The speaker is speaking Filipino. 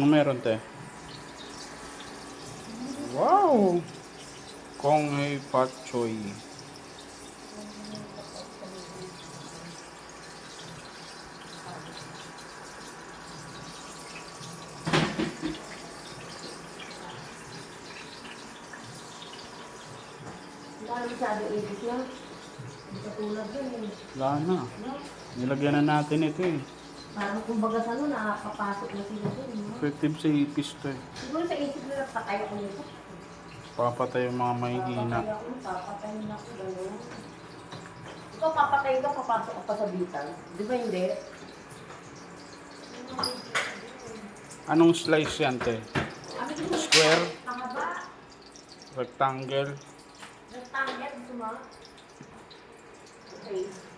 Ano meron, te? Wow! Kong hei pat choy. Hindi ka masyado ibig yan. Hindi katulad yan eh. Wala na. No? Nilagyan na natin ito eh. Parang kumbaga sa ano, nakapapasok na sila doon. No? Effective sa ipis to eh. Siguro sa isip nila, patay ako nito. Papatay yung mga mahihina. Papatay ako, gano'n. Ikaw papatay ka, papasok ka pa sa bitan. Di ba hindi? Anong slice yan, te? Square? Mahaba. Rectangle? Rectangle, gusto mo? Okay.